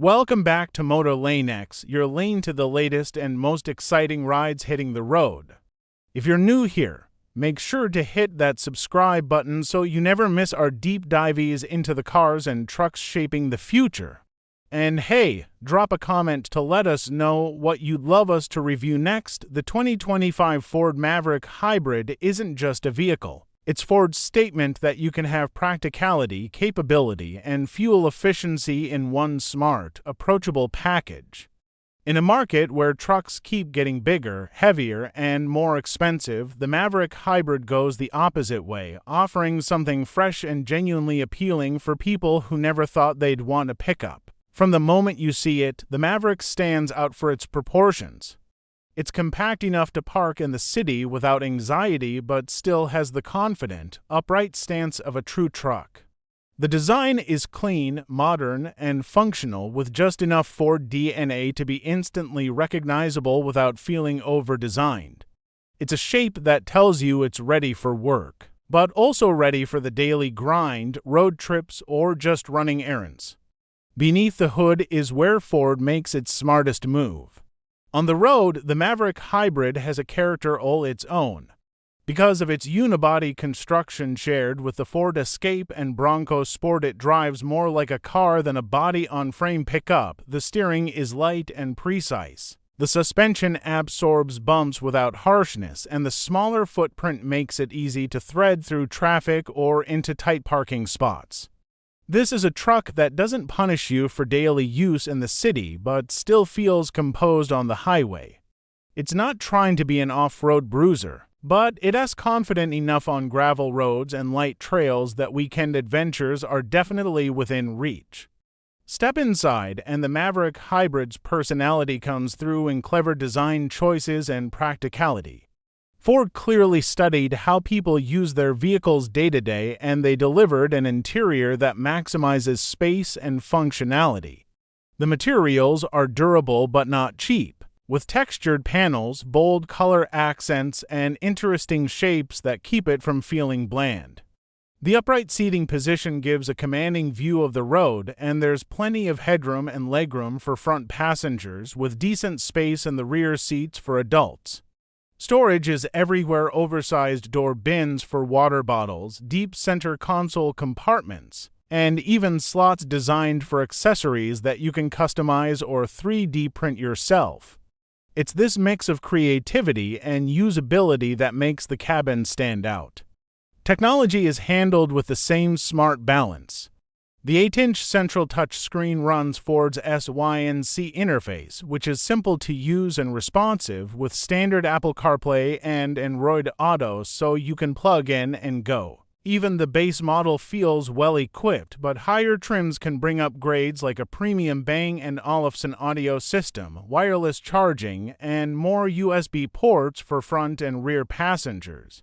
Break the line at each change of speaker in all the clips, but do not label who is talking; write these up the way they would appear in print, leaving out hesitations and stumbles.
Welcome back to Moto Lane X, your lane to the latest and most exciting rides hitting the road. If you're new here, make sure to hit that subscribe button so you never miss our deep dives into the cars and trucks shaping the future. And hey, drop a comment to let us know what you'd love us to review next. The 2025 Ford Maverick Hybrid isn't just a vehicle. It's Ford's statement that you can have practicality, capability, and fuel efficiency in one smart, approachable package. In a market where trucks keep getting bigger, heavier, and more expensive, the Maverick Hybrid goes the opposite way, offering something fresh and genuinely appealing for people who never thought they'd want a pickup. From the moment you see it, the Maverick stands out for its proportions. It's compact enough to park in the city without anxiety, but still has the confident, upright stance of a true truck. The design is clean, modern, and functional, with just enough Ford DNA to be instantly recognizable without feeling over-designed. It's a shape that tells you it's ready for work, but also ready for the daily grind, road trips, or just running errands. Beneath the hood is where Ford makes its smartest move. On the road, the Maverick Hybrid has a character all its own. Because of its unibody construction shared with the Ford Escape and Bronco Sport, it drives more like a car than a body-on-frame pickup. The steering is light and precise. The suspension absorbs bumps without harshness, and the smaller footprint makes it easy to thread through traffic or into tight parking spots. This is a truck that doesn't punish you for daily use in the city, but still feels composed on the highway. It's not trying to be an off-road bruiser, but it is confident enough on gravel roads and light trails that weekend adventures are definitely within reach. Step inside, and the Maverick Hybrid's personality comes through in clever design choices and practicality. Ford clearly studied how people use their vehicles day-to-day, and they delivered an interior that maximizes space and functionality. The materials are durable but not cheap, with textured panels, bold color accents, and interesting shapes that keep it from feeling bland. The upright seating position gives a commanding view of the road, and there's plenty of headroom and legroom for front passengers, with decent space in the rear seats for adults. Storage is everywhere: oversized door bins for water bottles, deep center console compartments, and even slots designed for accessories that you can customize or 3D print yourself. It's this mix of creativity and usability that makes the cabin stand out. Technology is handled with the same smart balance. The 8-inch central touch screen runs Ford's SYNC interface, which is simple to use and responsive, with standard Apple CarPlay and Android Auto, so you can plug in and go. Even the base model feels well-equipped, but higher trims can bring upgrades like a premium Bang & Olufsen audio system, wireless charging, and more USB ports for front and rear passengers.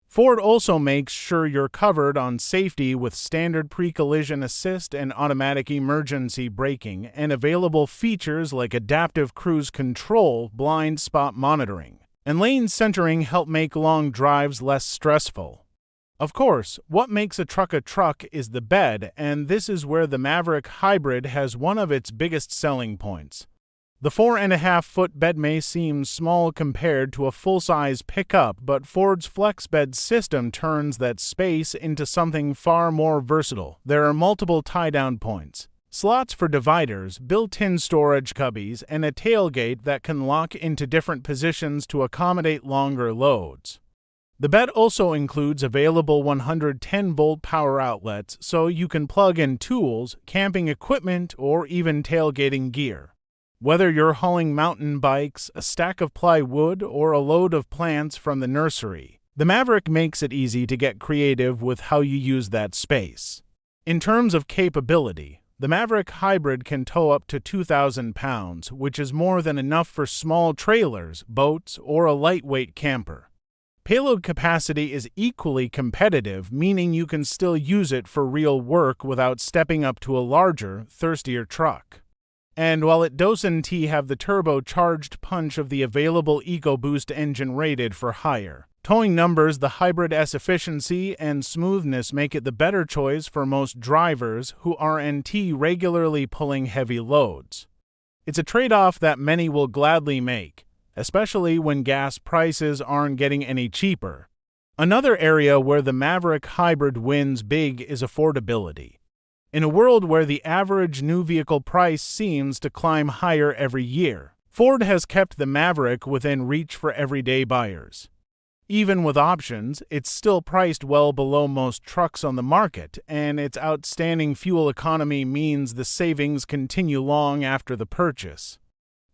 Ford also makes sure you're covered on safety with standard pre-collision assist and automatic emergency braking, and available features like adaptive cruise control, blind spot monitoring, and lane centering help make long drives less stressful. Of course, what makes a truck is the bed, and this is where the Maverick Hybrid has one of its biggest selling points. The 4.5-foot bed may seem small compared to a full-size pickup, but Ford's flex bed system turns that space into something far more versatile. There are multiple tie-down points, slots for dividers, built-in storage cubbies, and a tailgate that can lock into different positions to accommodate longer loads. The bed also includes available 110-volt power outlets, so you can plug in tools, camping equipment, or even tailgating gear. Whether you're hauling mountain bikes, a stack of plywood, or a load of plants from the nursery, the Maverick makes it easy to get creative with how you use that space. In terms of capability, the Maverick Hybrid can tow up to 2,000 pounds, which is more than enough for small trailers, boats, or a lightweight camper. Payload capacity is equally competitive, meaning you can still use it for real work without stepping up to a larger, thirstier truck. And while it doesn't have the turbocharged punch of the available EcoBoost engine rated for higher Towing numbers, the Hybrid S efficiency and smoothness make it the better choice for most drivers who aren't regularly pulling heavy loads. It's a trade-off that many will gladly make, especially when gas prices aren't getting any cheaper. Another area where the Maverick Hybrid wins big is affordability. In a world where the average new vehicle price seems to climb higher every year, Ford has kept the Maverick within reach for everyday buyers. Even with options, it's still priced well below most trucks on the market, and its outstanding fuel economy means the savings continue long after the purchase.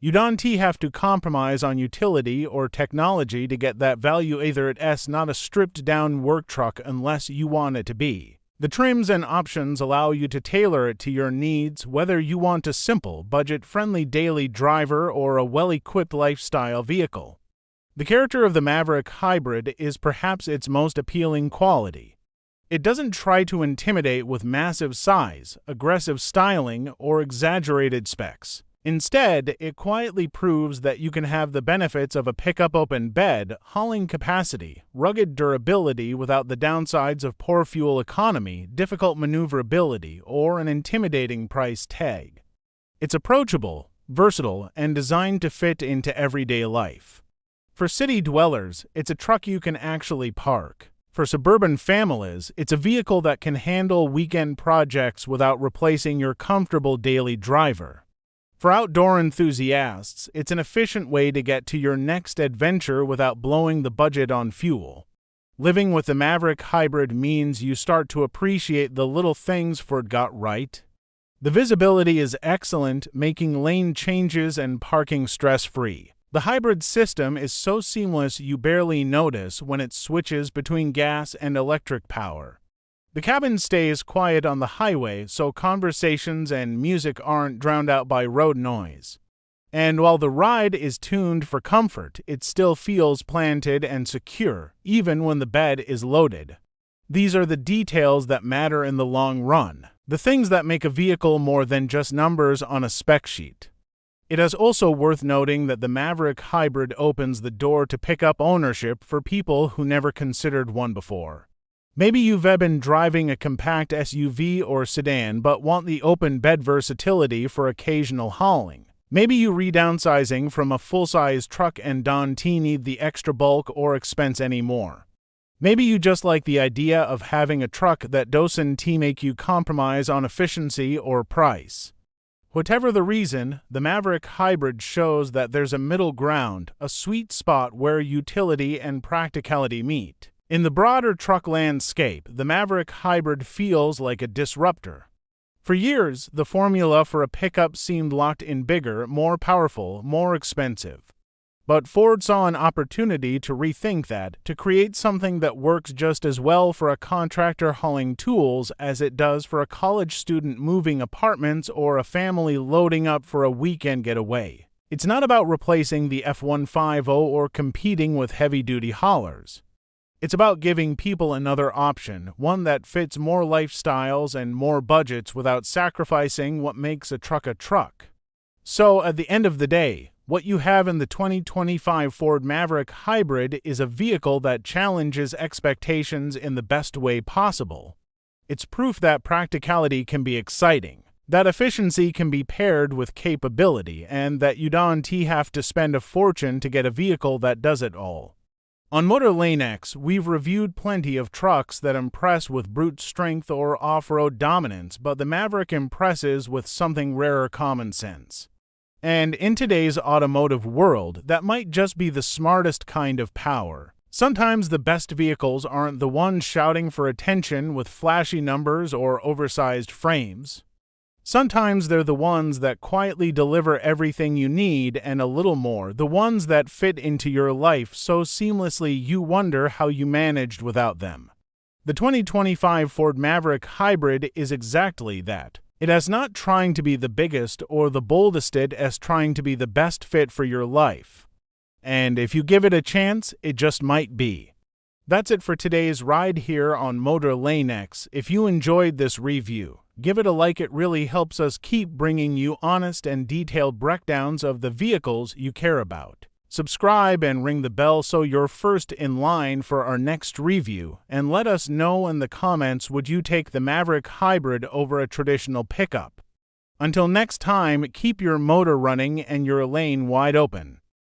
You don't have to compromise on utility or technology to get that value either. It's not a stripped-down work truck unless you want it to be. The trims and options allow you to tailor it to your needs, whether you want a simple, budget-friendly daily driver or a well-equipped lifestyle vehicle. The character of the Maverick Hybrid is perhaps its most appealing quality. It doesn't try to intimidate with massive size, aggressive styling, or exaggerated specs. Instead, it quietly proves that you can have the benefits of a pickup open bed, hauling capacity, rugged durability without the downsides of poor fuel economy, difficult maneuverability, or an intimidating price tag. It's approachable, versatile, and designed to fit into everyday life. For city dwellers, it's a truck you can actually park. For suburban families, it's a vehicle that can handle weekend projects without replacing your comfortable daily driver. For outdoor enthusiasts, it's an efficient way to get to your next adventure without blowing the budget on fuel. Living with the Maverick Hybrid means you start to appreciate the little things Ford got right. The visibility is excellent, making lane changes and parking stress-free. The hybrid system is so seamless you barely notice when it switches between gas and electric power. The cabin stays quiet on the highway, so conversations and music aren't drowned out by road noise. And while the ride is tuned for comfort, it still feels planted and secure, even when the bed is loaded. These are the details that matter in the long run, the things that make a vehicle more than just numbers on a spec sheet. It is also worth noting that the Maverick Hybrid opens the door to pick-up ownership for people who never considered one before. Maybe you've been driving a compact SUV or sedan but want the open bed versatility for occasional hauling. Maybe you're downsizing from a full-size truck and don't need the extra bulk or expense anymore. Maybe you just like the idea of having a truck that doesn't make you compromise on efficiency or price. Whatever the reason, the Maverick Hybrid shows that there's a middle ground, a sweet spot where utility and practicality meet. In the broader truck landscape, the Maverick Hybrid feels like a disruptor. For years, the formula for a pickup seemed locked in: bigger, more powerful, more expensive. But Ford saw an opportunity to rethink that, to create something that works just as well for a contractor hauling tools as it does for a college student moving apartments or a family loading up for a weekend getaway. It's not about replacing the F-150 or competing with heavy-duty haulers. It's about giving people another option, one that fits more lifestyles and more budgets without sacrificing what makes a truck a truck. So, at the end of the day, what you have in the 2025 Ford Maverick Hybrid is a vehicle that challenges expectations in the best way possible. It's proof that practicality can be exciting, that efficiency can be paired with capability, and that you don't have to spend a fortune to get a vehicle that does it all. On MotorLaneX, we've reviewed plenty of trucks that impress with brute strength or off-road dominance, but the Maverick impresses with something rarer: common sense. And in today's automotive world, that might just be the smartest kind of power. Sometimes the best vehicles aren't the ones shouting for attention with flashy numbers or oversized frames. Sometimes they're the ones that quietly deliver everything you need and a little more, the ones that fit into your life so seamlessly you wonder how you managed without them. The 2025 Ford Maverick Hybrid is exactly that. It is not trying to be the biggest or the boldest, it is trying to be the best fit for your life. And if you give it a chance, it just might be. That's it for today's ride here on MotorLaneX. If you enjoyed this review, give it a like. It really helps us keep bringing you honest and detailed breakdowns of the vehicles you care about. Subscribe and ring the bell so you're first in line for our next review, and let us know in the comments, would you take the Maverick Hybrid over a traditional pickup? Until next time, keep your motor running and your lane wide open.